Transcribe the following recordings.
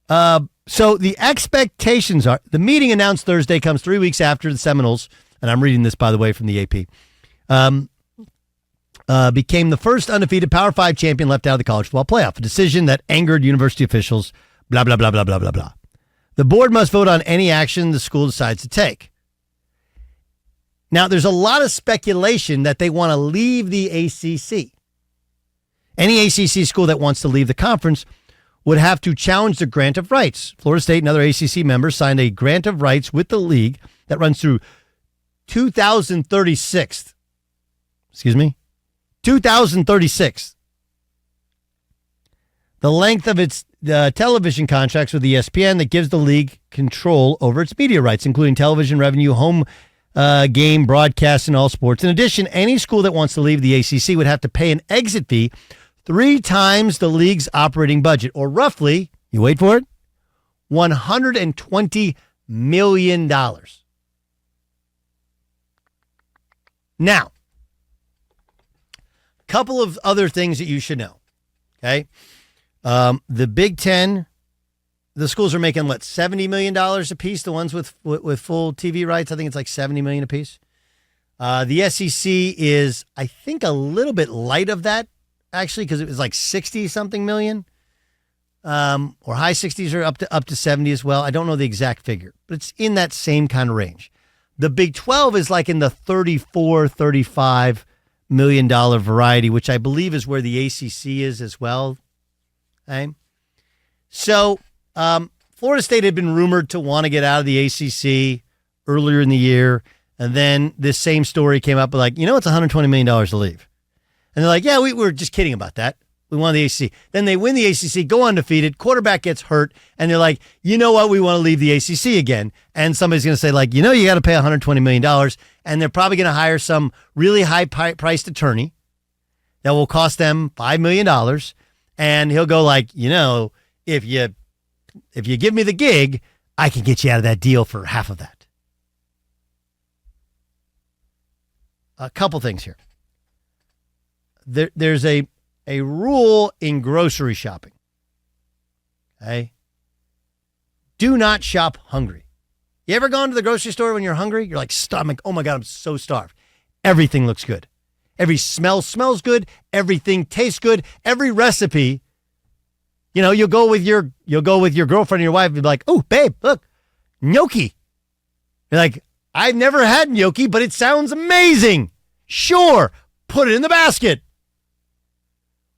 So the expectations are, the meeting announced Thursday comes 3 weeks after the Seminoles, and I'm reading this, by the way, from the AP, became the first undefeated Power 5 champion left out of the college football playoff, a decision that angered university officials, blah, blah, blah, blah, blah, blah, blah. The board must vote on any action the school decides to take. Now, there's a lot of speculation that they want to leave the ACC. Any ACC school that wants to leave the conference would have to challenge the grant of rights. Florida State and other ACC members signed a grant of rights with the league that runs through 2036. Excuse me? 2036. The length of its television contracts with ESPN that gives the league control over its media rights, including television revenue, home game broadcasts, and all sports. In addition, any school that wants to leave the ACC would have to pay an exit fee 3 times the league's operating budget, or roughly, you wait for it, $120 million. Now, a couple of other things that you should know, okay? The Big Ten, the schools are making, what, $70 million a piece, the ones with full TV rights? I think it's like $70 million a piece. The SEC is, I think, a little bit light of that, actually, because it was like 60-something million, or high 60s or up to 70 as well. I don't know the exact figure, but it's in that same kind of range. The Big 12 is like in the $34-35 million variety, which I believe is where the ACC is as well. Okay? So Florida State had been rumored to want to get out of the ACC earlier in the year, and then this same story came up like, it's $120 million to leave. And they're like, yeah, we were just kidding about that. We won the ACC. Then they win the ACC, go undefeated, quarterback gets hurt, and they're like, you know what, we want to leave the ACC again. And somebody's going to say, like, you got to pay $120 million, and they're probably going to hire some really high-priced attorney that will cost them $5 million, and he'll go like, if you give me the gig, I can get you out of that deal for half of that. A couple things here. There's a rule in grocery shopping. Okay? Do not shop hungry. You ever gone to the grocery store when you're hungry? You're like, stomach, oh my God, I'm so starved. Everything looks good. Every smell smells good. Everything tastes good. Every recipe, you'll go with your girlfriend or your wife and be like, oh, babe, look, gnocchi. You're like, I've never had gnocchi, but it sounds amazing. Sure, put it in the basket.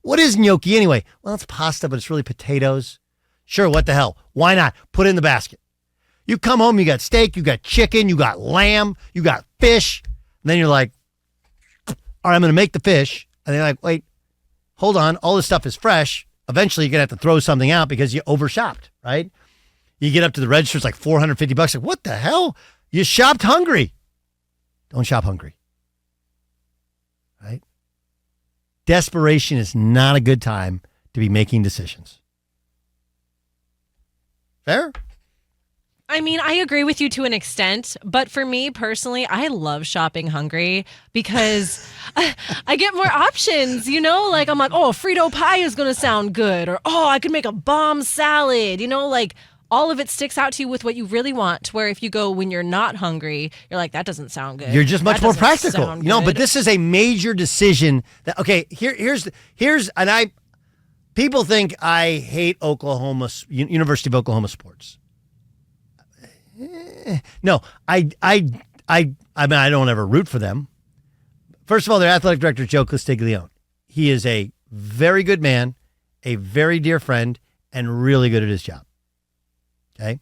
What is gnocchi anyway? Well, it's pasta, but it's really potatoes. Sure, what the hell? Why not? Put it in the basket. You come home, you got steak, you got chicken, you got lamb, you got fish. And then you're like, all right, I'm going to make the fish. And they're like, wait, hold on. All this stuff is fresh. Eventually, you're going to have to throw something out because you overshopped, right? You get up to the register, it's like $450. Like, what the hell? You shopped hungry. Don't shop hungry. Right? Desperation is not a good time to be making decisions. Fair? I mean, I agree with you to an extent, but for me personally, I love shopping hungry because I get more options, like I'm like, oh, Frito pie is going to sound good, or oh, I could make a bomb salad, like all of it sticks out to you with what you really want, where if you go when you're not hungry, you're like, that doesn't sound good. You're just much more practical. But this is a major decision that, okay, here's, and people think I hate University of Oklahoma sports. No, I mean, I don't ever root for them. First of all, their athletic director, Joe Castiglione. He is a very good man, a very dear friend, and really good at his job. Okay?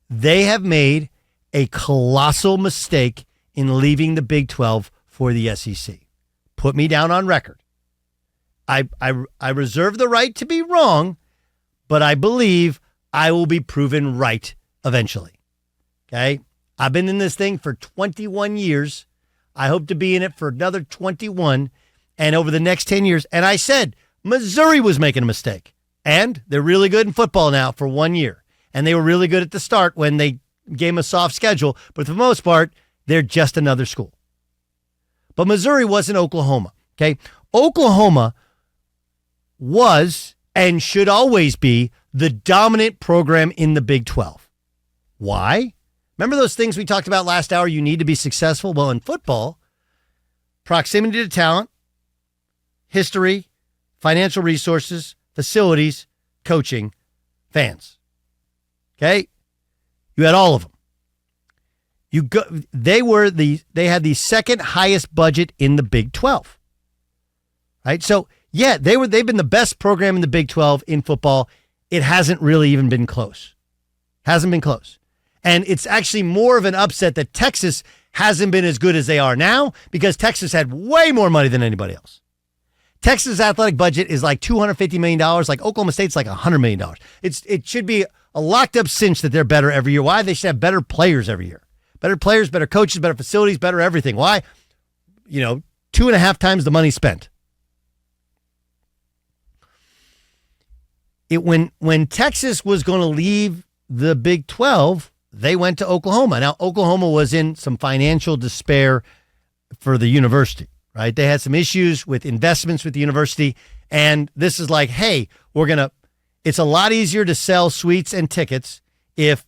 They have made a colossal mistake in leaving the Big 12 for the SEC. Put me down on record. I reserve the right to be wrong, but I believe I will be proven right eventually. Okay? I've been in this thing for 21 years. I hope to be in it for another 21 and over the next 10 years. And I said Missouri was making a mistake. And they're really good in football now for 1 year. And they were really good at the start when they gave them a soft schedule. But for the most part, they're just another school. But Missouri wasn't Oklahoma. Okay? Oklahoma was and should always be the dominant program in the Big 12. Why? Remember those things we talked about last hour? You need to be successful. Well, in football, proximity to talent, history, financial resources, facilities, coaching, fans. Okay? You had all of them. They had the second highest budget in the Big 12. Right? So, yeah, they've been the best program in the Big 12 in football. It hasn't really even been close. Hasn't been close. And it's actually more of an upset that Texas hasn't been as good as they are now because Texas had way more money than anybody else. Texas' athletic budget is like $250 million. Like Oklahoma State's like $100 million. It should be a locked up cinch that they're better every year. Why? They should have better players every year. Better players, better coaches, better facilities, better everything. Why? 2.5 times the money spent. When Texas was going to leave the Big 12, they went to Oklahoma. Now, Oklahoma was in some financial despair for the university, right? They had some issues with investments with the university. And this is like, hey, it's a lot easier to sell suites and tickets if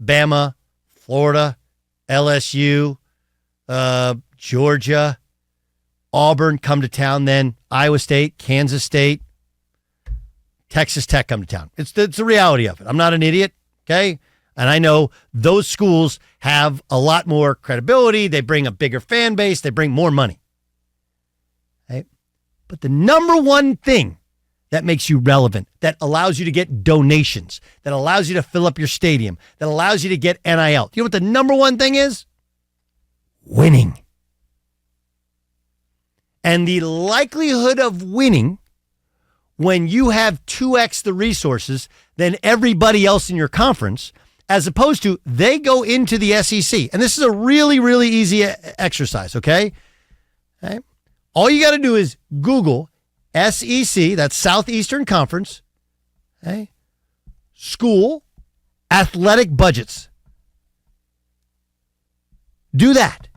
Bama, Florida, LSU, Georgia, Auburn come to town than Iowa State, Kansas State, Texas Tech come to town. It's the reality of it. I'm not an idiot, okay? And I know those schools have a lot more credibility. They bring a bigger fan base. They bring more money. Right? But the number one thing that makes you relevant, that allows you to get donations, that allows you to fill up your stadium, that allows you to get NIL. You know what the number one thing is? Winning. And the likelihood of winning when you have 2x the resources than everybody else in your conference, as opposed to they go into the SEC. And this is a really, really easy exercise, okay? All you got to do is Google SEC, that's Southeastern Conference, okay? School athletic budgets. Do that,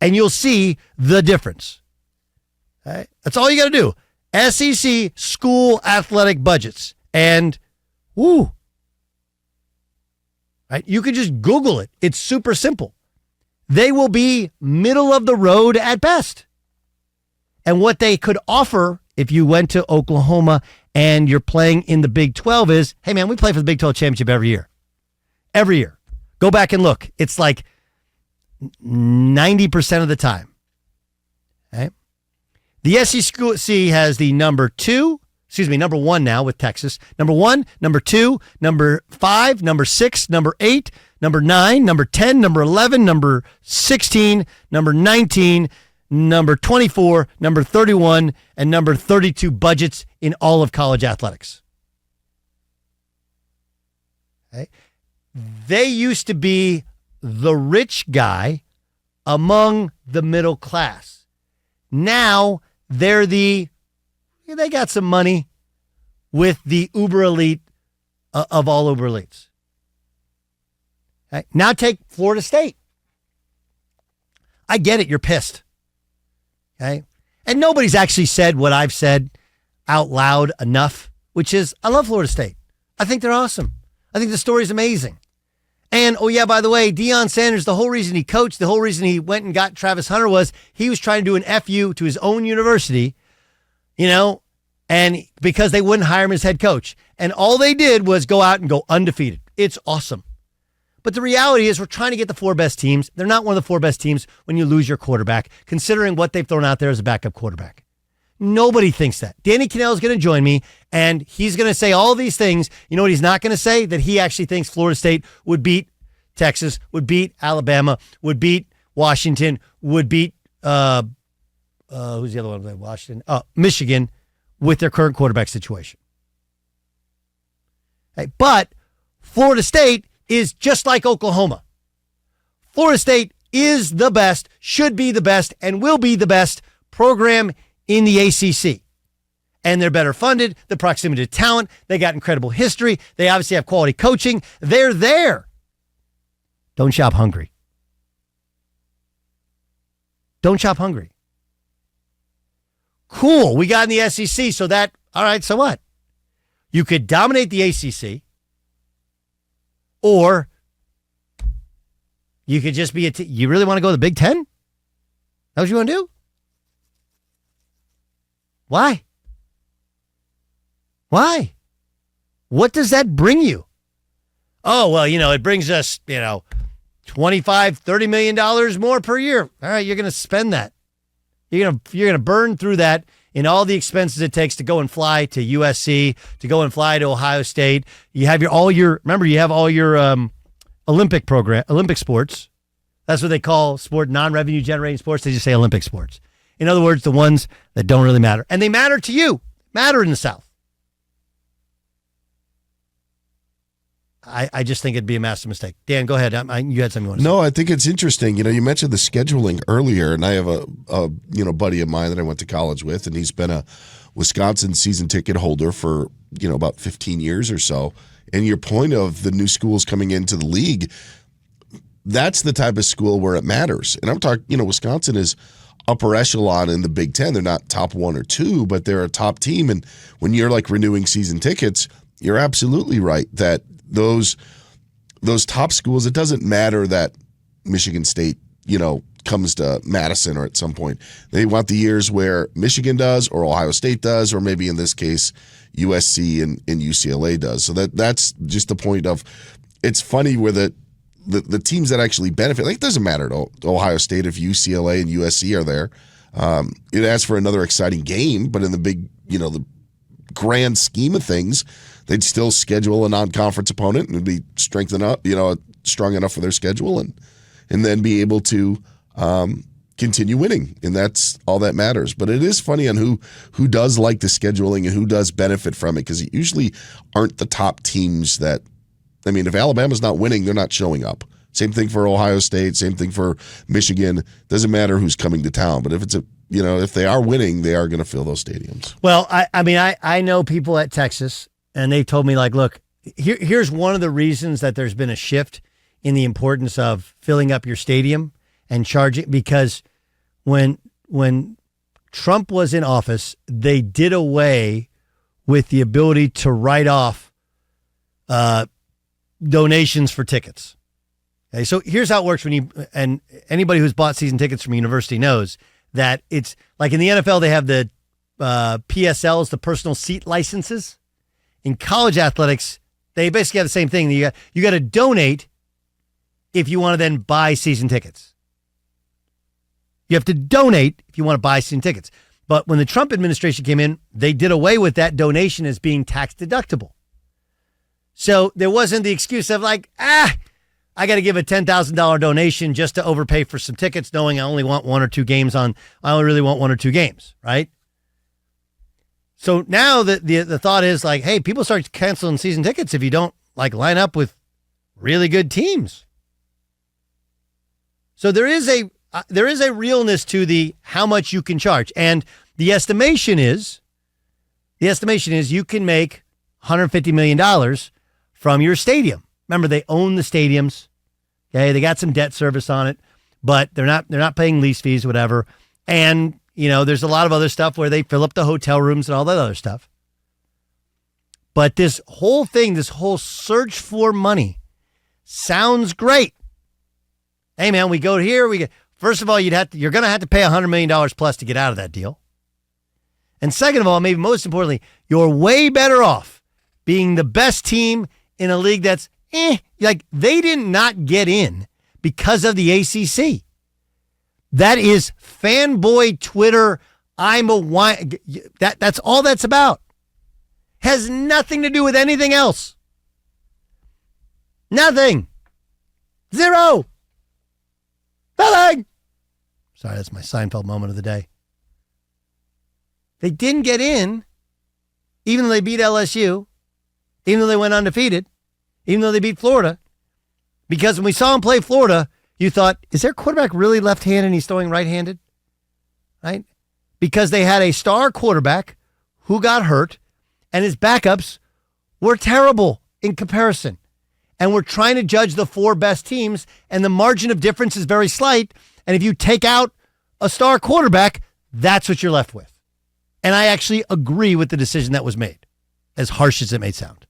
and you'll see the difference. Okay? That's all you got to do. SEC school athletic budgets. And, woo. Right? You can just Google it. It's super simple. They will be middle of the road at best. And what they could offer if you went to Oklahoma and you're playing in the Big 12 is, hey, man, we play for the Big 12 championship every year. Every year. Go back and look. It's like 90% of the time. Okay? The SEC has the number one now with Texas. Number 1, number 2, number 5, number 6, number 8, number 9, number 10, number 11, number 16, number 19, number 24, number 31, and number 32 budgets in all of college athletics. Okay? They used to be the rich guy among the middle class. Now they got some money with the uber elite of all uber elites. Okay? Now take Florida State. I get it. You're pissed. Okay. And nobody's actually said what I've said out loud enough, which is I love Florida State. I think they're awesome. I think the story's amazing. And, oh yeah, by the way, Deion Sanders, the whole reason he coached, the whole reason he went and got Travis Hunter was he was trying to do an FU to his own university, and because they wouldn't hire him as head coach. And all they did was go out and go undefeated. It's awesome. But the reality is we're trying to get the 4 best teams. They're not one of the 4 best teams when you lose your quarterback, considering what they've thrown out there as a backup quarterback. Nobody thinks that. Danny Kanell is going to join me, and he's going to say all these things. You know what he's not going to say? That he actually thinks Florida State would beat Texas, would beat Alabama, would beat Washington, would beat, who's the other one? Washington? Michigan with their current quarterback situation. Okay, but Florida State is just like Oklahoma. Florida State is the best, should be the best, and will be the best program in the ACC. And they're better funded, the proximity to talent, they got incredible history, they obviously have quality coaching, they're there. Don't shop hungry. Don't shop hungry. Cool, we got in the SEC, all right, so what? You could dominate the ACC, or you could just be you really want to go to the Big Ten? That's what you want to do? Why? Why? What does that bring you? Oh, well, it brings us, $25, $30 million more per year. All right, you're going to spend that. You're going to burn through that in all the expenses it takes to go and fly to USC, to go and fly to Ohio State. You have all your Olympic sports. That's what they call non-revenue generating sports. They just say Olympic sports. In other words, the ones that don't really matter. And they matter to you, matter in the South. I just think it'd be a massive mistake. Dan, go ahead. You had something you want to say. No, I think it's interesting. You mentioned the scheduling earlier, and I have a buddy of mine that I went to college with, and he's been a Wisconsin season ticket holder for about 15 years or so. And your point of the new schools coming into the league, that's the type of school where it matters. And I'm talking, Wisconsin is upper echelon in the Big Ten. They're not top 1 or 2, but they're a top team. And when you're renewing season tickets, you're absolutely right that those top schools, it doesn't matter that Michigan State, comes to Madison or at some point. They want the years where Michigan does or Ohio State does, or maybe in this case, USC and UCLA does. So that's just the point of, it's funny where the teams that actually benefit, it doesn't matter to Ohio State if UCLA and USC are there. It adds for another exciting game, but in the big, the grand scheme of things, they'd still schedule a non-conference opponent and be strong enough for their schedule and then be able to continue winning. And that's all that matters. But it is funny on who does like the scheduling and who does benefit from it, because it usually aren't the top teams that, if Alabama's not winning, they're not showing up. Same thing for Ohio State, same thing for Michigan. Doesn't matter who's coming to town. But if it's if they are winning, they are going to fill those stadiums. Well, I know people at Texas, and they've told me, look, here's one of the reasons that there's been a shift in the importance of filling up your stadium and charging, because when Trump was in office, they did away with the ability to write off donations for tickets. Okay, so here's how it works and anybody who's bought season tickets from a university knows that it's like in the NFL, they have the PSLs, the personal seat licenses. In college athletics, they basically have the same thing. You got to donate if you want to then buy season tickets. You have to donate if you want to buy season tickets. But when the Trump administration came in, they did away with that donation as being tax deductible. So there wasn't the excuse of I got to give a $10,000 donation just to overpay for some tickets, knowing I only want one or two games I only really want one or two games, right? So now the thought is hey, people start canceling season tickets if you don't line up with really good teams. So there is a realness to the how much you can charge, and the estimation is you can make $150 million from your stadium. Remember, they own the stadiums. Okay, they got some debt service on it, but they're not paying lease fees, whatever. And there's a lot of other stuff where they fill up the hotel rooms and all that other stuff. But this whole thing, this whole search for money, sounds great. Hey man, we go here. First of all, you're going to have to pay $100 million plus to get out of that deal. And second of all, maybe most importantly, you're way better off being the best team in a league that's they did not get in because of the ACC. That is fanboy Twitter. That's all that's about. Has nothing to do with anything else. Nothing. Zero. Nothing. Sorry, that's my Seinfeld moment of the day. They didn't get in, even though they beat LSU, even though they went undefeated, even though they beat Florida. Because when we saw them play Florida, you thought, is their quarterback really left-handed and he's throwing right-handed? Right? Because they had a star quarterback who got hurt, and his backups were terrible in comparison. And we're trying to judge the four best teams, and the margin of difference is very slight. And if you take out a star quarterback, that's what you're left with. And I actually agree with the decision that was made. as harsh as it may sound.